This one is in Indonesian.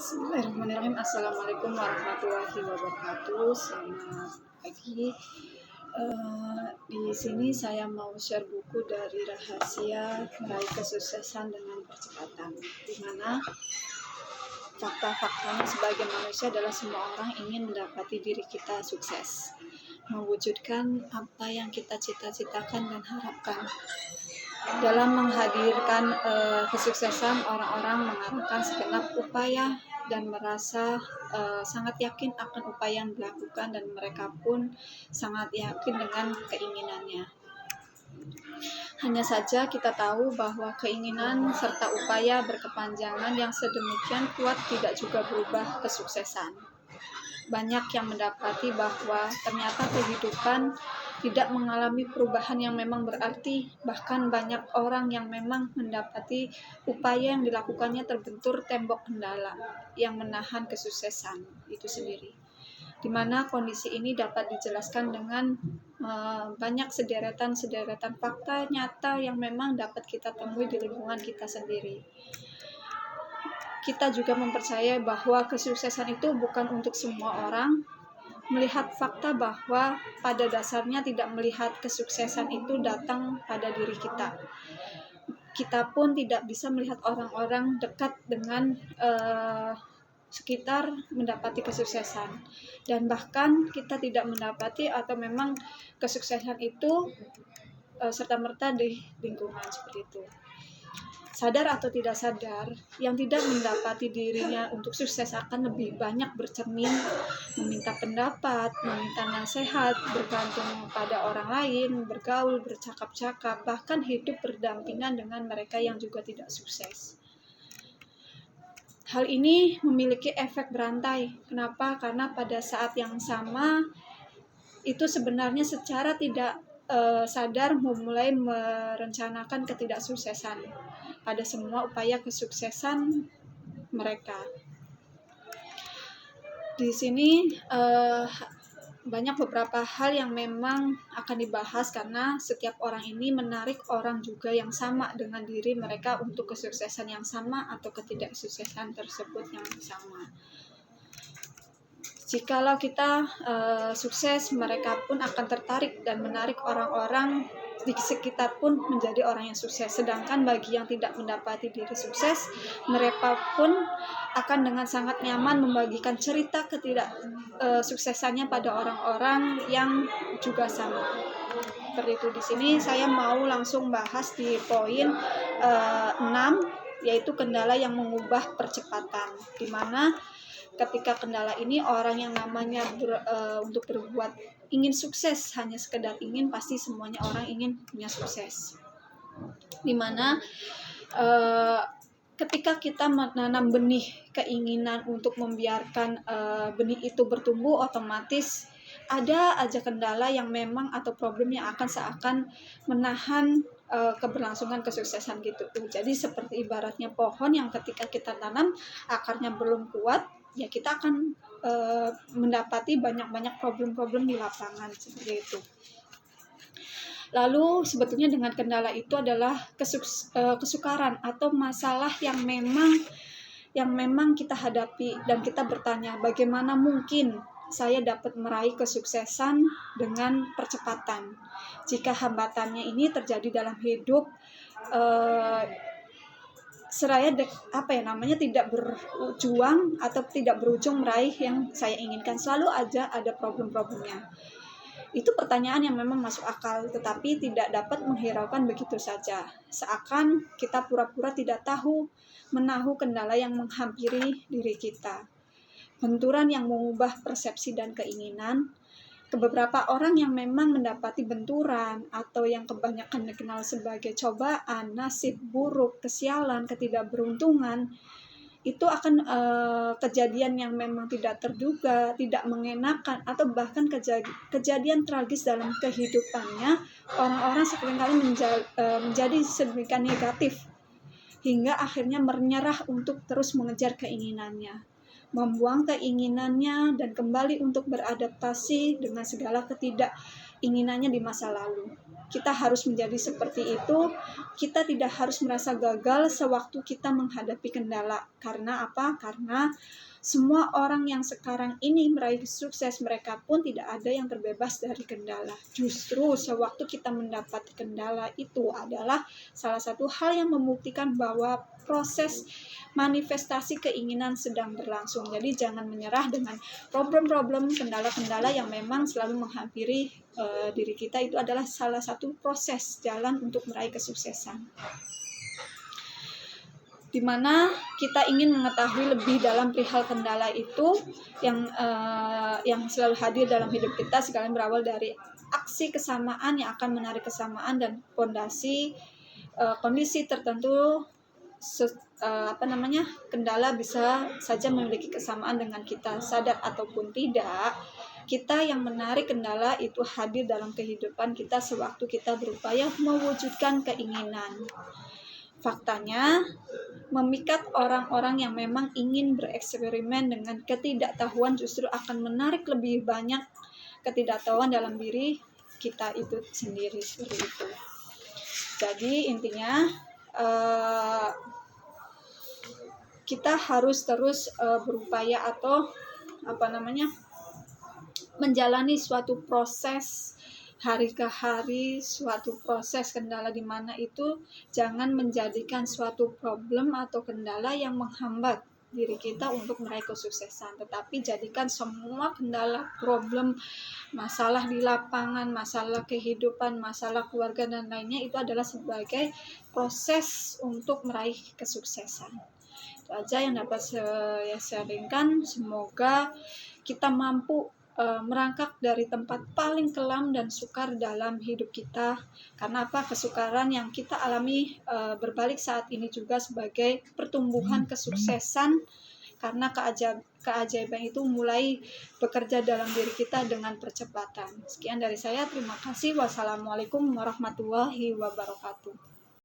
Bismillahirrahmanirrahim. Assalamualaikum warahmatullahi wabarakatuh. Selamat pagi. Di sini saya mau share buku dari Rahasia Meraih Kesuksesan dengan Percepatan, di mana fakta-faktanya sebagai manusia adalah semua orang ingin mendapati diri kita sukses, mewujudkan apa yang kita cita-citakan dan harapkan. Dalam menghadirkan kesuksesan, orang-orang mengarahkan segenap upaya dan merasa sangat yakin akan upaya yang dilakukan, dan mereka pun sangat yakin dengan keinginannya. Hanya saja kita tahu bahwa keinginan serta upaya berkepanjangan yang sedemikian kuat tidak juga berubah kesuksesan. Banyak yang mendapati bahwa ternyata kehidupan tidak mengalami perubahan yang memang berarti. Bahkan banyak orang yang memang mendapati upaya yang dilakukannya terbentur tembok kendala yang menahan kesuksesan itu sendiri. Di mana kondisi ini dapat dijelaskan dengan banyak sederetan fakta nyata yang memang dapat kita temui di lingkungan kita sendiri. Kita juga mempercayai bahwa kesuksesan itu bukan untuk semua orang. Melihat fakta bahwa pada dasarnya tidak melihat kesuksesan itu datang pada diri kita. Kita pun tidak bisa melihat orang-orang dekat dengan sekitar mendapati kesuksesan. Dan bahkan kita tidak mendapati atau memang kesuksesan itu serta-merta di lingkungan seperti itu. Sadar atau tidak sadar, yang tidak mendapati dirinya untuk sukses akan lebih banyak bercermin, meminta pendapat, meminta nasihat, bergantung pada orang lain, bergaul, bercakap-cakap, bahkan hidup berdampingan dengan mereka yang juga tidak sukses. Hal ini memiliki efek berantai. Kenapa? Karena pada saat yang sama, itu sebenarnya secara tidak sadar memulai merencanakan ketidaksuksesan pada semua upaya kesuksesan mereka. Di sini banyak beberapa hal yang memang akan dibahas karena setiap orang ini menarik orang juga yang sama dengan diri mereka untuk kesuksesan yang sama atau ketidaksuksesan tersebut yang sama. Jikalau kita sukses, mereka pun akan tertarik dan menarik orang-orang di sekitar pun menjadi orang yang sukses. Sedangkan bagi yang tidak mendapati diri sukses, mereka pun akan dengan sangat nyaman membagikan cerita ketidaksuksesannya pada orang-orang yang juga sama. Seperti itu. Di sini saya mau langsung bahas di poin 6, yaitu kendala yang mengubah percepatan, di mana ketika kendala ini orang yang namanya untuk berbuat ingin sukses, hanya sekedar ingin, pasti semuanya orang ingin punya sukses. Dimana ketika kita menanam benih keinginan untuk membiarkan benih itu bertumbuh, otomatis ada aja kendala yang memang atau problem yang akan seakan menahan keberlangsungan kesuksesan gitu. Jadi seperti ibaratnya pohon yang ketika kita tanam akarnya belum kuat, ya kita akan mendapati banyak-banyak problem-problem di lapangan seperti itu. Lalu sebetulnya dengan kendala itu adalah kesukaran atau masalah yang memang kita hadapi, dan kita bertanya bagaimana mungkin saya dapat meraih kesuksesan dengan percepatan jika hambatannya ini terjadi dalam hidup seraya tidak berjuang atau tidak berujung meraih yang saya inginkan. Selalu aja ada problem-problemnya. Itu pertanyaan yang memang masuk akal, tetapi tidak dapat menghiraukan begitu saja. Seakan kita pura-pura tidak tahu menahu kendala yang menghampiri diri kita. Benturan yang mengubah persepsi dan keinginan. Beberapa orang yang memang mendapati benturan atau yang kebanyakan dikenal sebagai cobaan, nasib buruk, kesialan, ketidakberuntungan, itu akan kejadian yang memang tidak terduga, tidak mengenakan, atau bahkan kejadian tragis dalam kehidupannya. Orang-orang seringkali menjadi sedemikian negatif hingga akhirnya menyerah untuk terus mengejar keinginannya, membuang keinginannya dan kembali untuk beradaptasi dengan segala ketidakinginannya di masa lalu. kita harus menjadi seperti itu. Kita tidak harus merasa gagal sewaktu kita menghadapi kendala. Karena apa? Karena semua orang yang sekarang ini meraih sukses, mereka pun tidak ada yang terbebas dari kendala. Justru sewaktu kita mendapat kendala itu adalah salah satu hal yang membuktikan bahwa proses manifestasi keinginan sedang berlangsung. Jadi jangan menyerah dengan problem-problem, kendala-kendala yang memang selalu menghampiri diri kita. Itu adalah salah satu proses jalan untuk meraih kesuksesan, di mana kita ingin mengetahui lebih dalam perihal kendala itu yang selalu hadir dalam hidup kita. Sekalian berawal dari aksi kesamaan yang akan menarik kesamaan dan kondisi tertentu. Kendala bisa saja memiliki kesamaan dengan kita, sadar ataupun tidak. Kita yang menarik kendala itu hadir dalam kehidupan kita sewaktu kita berupaya mewujudkan keinginan. Faktanya, memikat orang-orang yang memang ingin bereksperimen dengan ketidaktahuan justru akan menarik lebih banyak ketidaktahuan dalam diri kita itu sendiri, seperti itu. Jadi intinya kita harus terus berupaya atau menjalani suatu proses hari ke hari, suatu proses kendala, di mana itu jangan menjadikan suatu problem atau kendala yang menghambat diri kita untuk meraih kesuksesan, tetapi jadikan semua kendala, problem, masalah di lapangan, masalah kehidupan, masalah keluarga dan lainnya itu adalah sebagai proses untuk meraih kesuksesan. Itu aja yang dapat saya sharingkan. Semoga kita mampu merangkak dari tempat paling kelam dan sukar dalam hidup kita. Karena apa? Kesukaran yang kita alami berbalik saat ini juga sebagai pertumbuhan kesuksesan, karena keajaiban itu mulai bekerja dalam diri kita dengan percepatan. Sekian dari saya, terima kasih. Wassalamualaikum warahmatullahi wabarakatuh.